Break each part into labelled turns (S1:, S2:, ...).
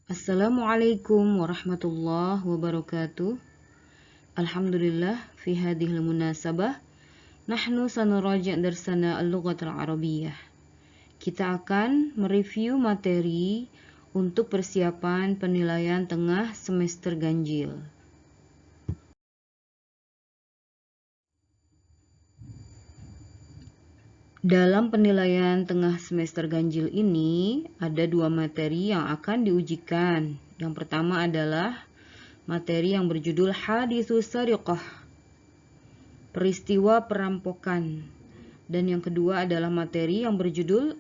S1: Assalamualaikum warahmatullahi wabarakatuh. Alhamdulillah fi hadhil munasabah nahnu sanuraji' darsana al-lughatul arabiyyah. Kita akan mereview materi untuk persiapan penilaian tengah semester ganjil. Dalam penilaian tengah semester ganjil ini, ada dua materi yang akan diujikan. Yang pertama adalah materi yang berjudul Haditsus Sariqah, peristiwa perampokan. Dan yang kedua adalah materi yang berjudul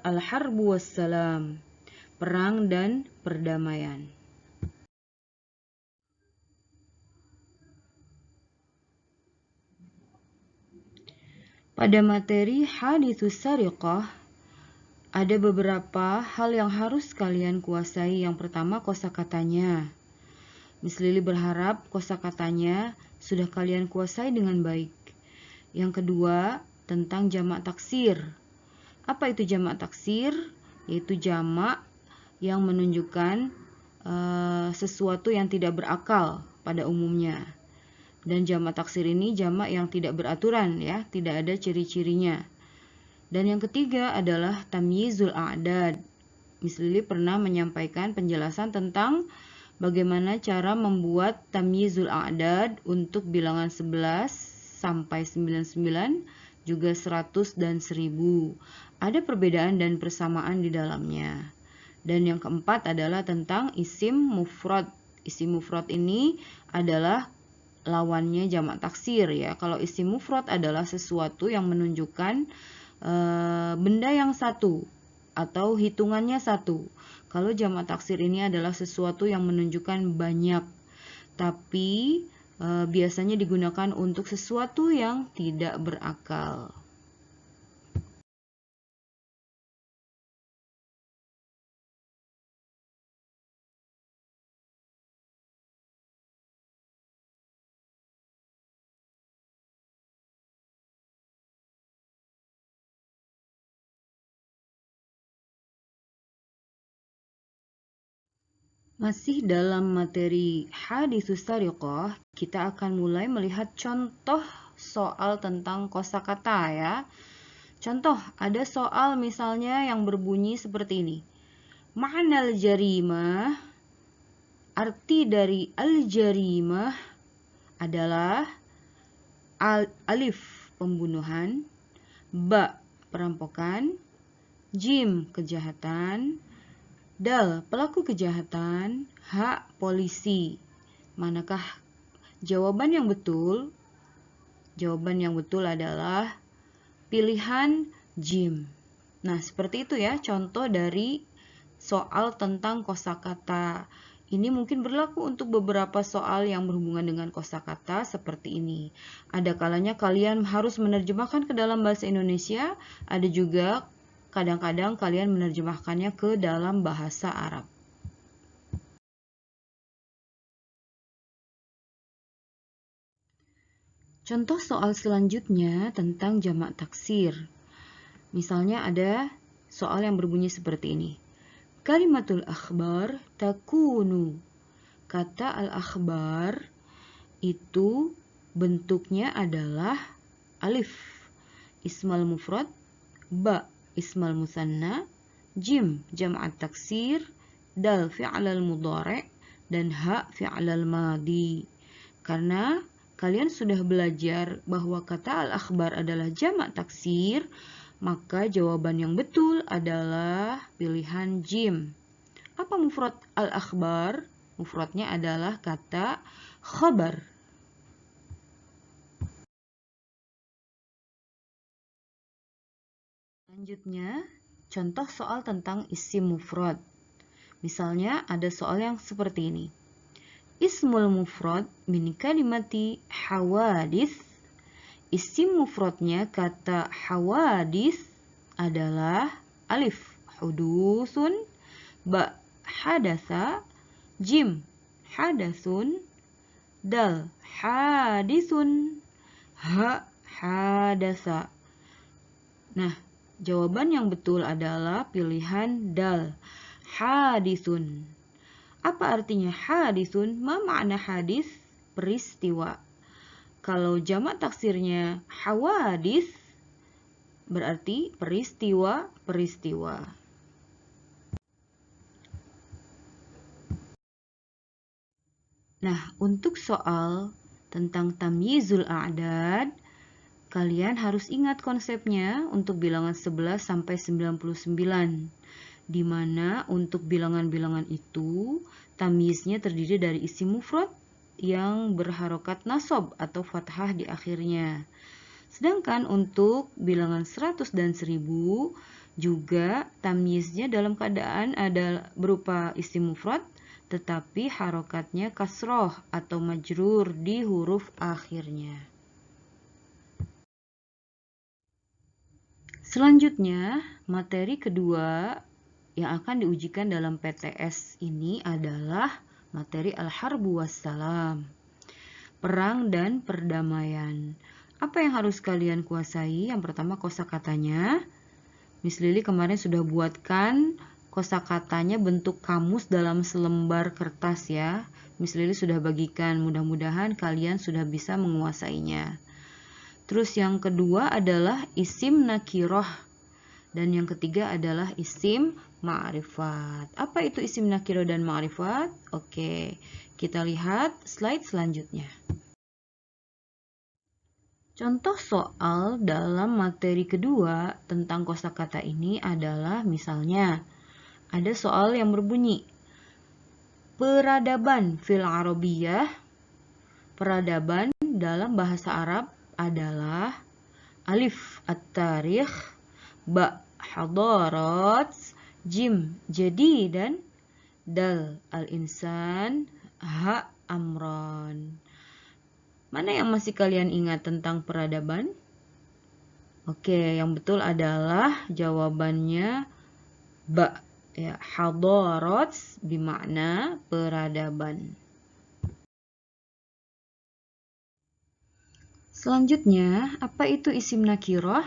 S1: Al-Harbu Wassalam, perang dan perdamaian. Pada materi Haditsus Sariqah, ada beberapa hal yang harus kalian kuasai. Yang pertama, kosakatanya. Miss Lili berharap kosakatanya sudah kalian kuasai dengan baik. Yang kedua, tentang jamak taksir. Apa itu jamak taksir? Yaitu jamak yang menunjukkan sesuatu yang tidak berakal pada umumnya. Dan jamak taksir ini jamak yang tidak beraturan, ya, tidak ada ciri-cirinya. Dan yang ketiga adalah tamyizul a'dad. Miss Lili pernah menyampaikan penjelasan tentang bagaimana cara membuat tamyizul a'dad untuk bilangan 11 sampai 99, juga 100 dan 1000. Ada perbedaan dan persamaan di dalamnya. Dan yang keempat adalah tentang isim mufrad. Isim mufrad ini adalah lawannya jamak taksir, ya. Kalau isim mufrad adalah sesuatu yang menunjukkan benda yang satu atau hitungannya satu. Kalau jamak taksir ini adalah sesuatu yang menunjukkan banyak, tapi biasanya digunakan untuk sesuatu yang tidak berakal. Masih dalam materi Haditsus Sariqah, kita akan mulai melihat contoh soal tentang kosakata, ya. Contoh, ada soal misalnya yang berbunyi seperti ini. Ma'nal jarimah, arti dari al-jarimah adalah alif, pembunuhan, ba, perampokan, jim, kejahatan, dal, pelaku kejahatan, ha, polisi. Manakah jawaban yang betul? Jawaban yang betul adalah pilihan jim. Nah, seperti itu, ya, contoh dari soal tentang kosakata. Ini mungkin berlaku untuk beberapa soal yang berhubungan dengan kosakata seperti ini. Ada kalanya kalian harus menerjemahkan ke dalam bahasa Indonesia, ada juga kadang-kadang kalian menerjemahkannya ke dalam bahasa Arab. Contoh soal selanjutnya tentang jamak taksir. Misalnya ada soal yang berbunyi seperti ini. Kalimatul akhbar takunu. Kata al-akhbar itu bentuknya adalah alif, ismal mufrad, ba, ismal musanna, jim, jam'at taksir, dal, fi'lal mudhari', dan ha, fi'lal madi. Karena kalian sudah belajar bahwa kata al-akhbar adalah jamak taksir, maka jawaban yang betul adalah pilihan jim. Apa mufrad al-akhbar? Mufradnya adalah kata khabar. Selanjutnya, contoh soal tentang isim mufrad. Misalnya ada soal yang seperti ini. Ismul mufrad min kalimati hawadis. Isim mufradnya kata hawadis adalah alif, hudusun, ba, hadasa, jim, hadasun, dal, hadisun, ha, hadasa. Nah, jawaban yang betul adalah pilihan dal, hadisun. Apa artinya hadisun? Ma makna hadis? Peristiwa. Kalau jamak taksirnya hawadis, berarti peristiwa-peristiwa. Nah, untuk soal tentang tamyizul a'dad, kalian harus ingat konsepnya untuk bilangan 11 sampai 99. Di mana untuk bilangan-bilangan itu, tamyiznya terdiri dari isim mufrad yang berharokat nasab atau fathah di akhirnya. Sedangkan untuk bilangan 100 dan 1000 juga tamyiznya dalam keadaan ada berupa isim mufrad tetapi harokatnya kasroh atau majrur di huruf akhirnya. Selanjutnya, materi kedua yang akan diujikan dalam PTS ini adalah materi al-harbu wassalam, perang dan perdamaian. Apa yang harus kalian kuasai? Yang pertama kosakatanya. Miss Lili kemarin sudah buatkan kosakatanya bentuk kamus dalam selembar kertas ya. Miss Lili sudah bagikan, mudah-mudahan kalian sudah bisa menguasainya. Terus yang kedua adalah isim nakiroh. Dan yang ketiga adalah isim ma'rifat. Apa itu isim nakiroh dan ma'rifat? Oke, kita lihat slide selanjutnya. Contoh soal dalam materi kedua tentang kosakata ini adalah misalnya ada soal yang berbunyi peradaban fil Arabiyah. Peradaban dalam bahasa Arab adalah alif at-tarikh, ba hadarat, jim jadi dan dal al-insan, ha amran. Mana yang masih kalian ingat tentang peradaban? Oke, yang betul adalah jawabannya ba. Ya, hadarat bermakna peradaban. Selanjutnya, apa itu isim nakiroh?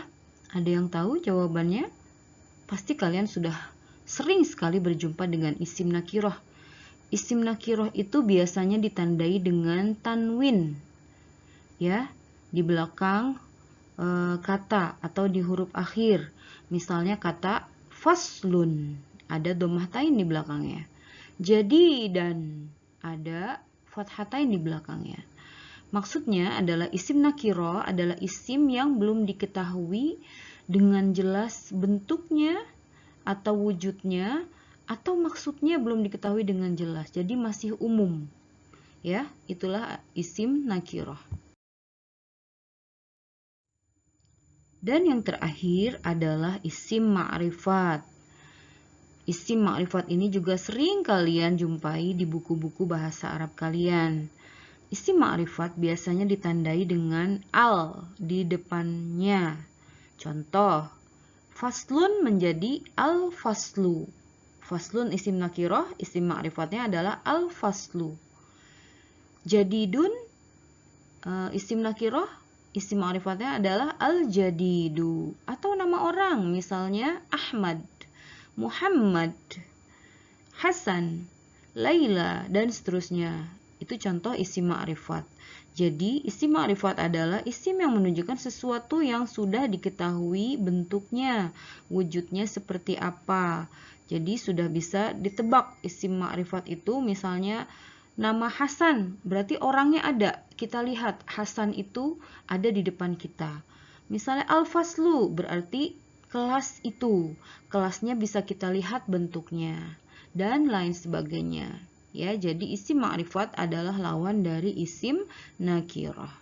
S1: Ada yang tahu jawabannya? Pasti kalian sudah sering sekali berjumpa dengan isim nakiroh. Isim nakiroh itu biasanya ditandai dengan tanwin. Ya, di belakang kata atau di huruf akhir. Misalnya kata faslun, ada dhammahtain di belakangnya. Jadi dan ada fathatain di belakangnya. Maksudnya adalah isim nakiro adalah isim yang belum diketahui dengan jelas bentuknya atau wujudnya atau maksudnya belum diketahui dengan jelas. Jadi masih umum. Ya, itulah isim nakiro. Dan yang terakhir adalah isim ma'rifat. Isim ma'rifat ini juga sering kalian jumpai di buku-buku bahasa Arab kalian. Isim ma'rifat biasanya ditandai dengan al di depannya. Contoh, faslun menjadi al-faslu. Faslun isim nakiroh, isim ma'rifatnya adalah al-faslu. Jadidun, isim nakiroh, isim ma'rifatnya adalah al-jadidu. Atau nama orang, misalnya Ahmad, Muhammad, Hasan, Laila, dan seterusnya. Itu contoh isim ma'rifat. Jadi, isim ma'rifat adalah isim yang menunjukkan sesuatu yang sudah diketahui bentuknya, wujudnya seperti apa. Jadi, sudah bisa ditebak isim ma'rifat itu, misalnya nama Hasan, berarti orangnya ada. Kita lihat Hasan itu ada di depan kita. Misalnya al-faslu, berarti kelas itu. Kelasnya bisa kita lihat bentuknya. Dan lain sebagainya. Ya, jadi isim ma'rifat adalah lawan dari isim nakirah.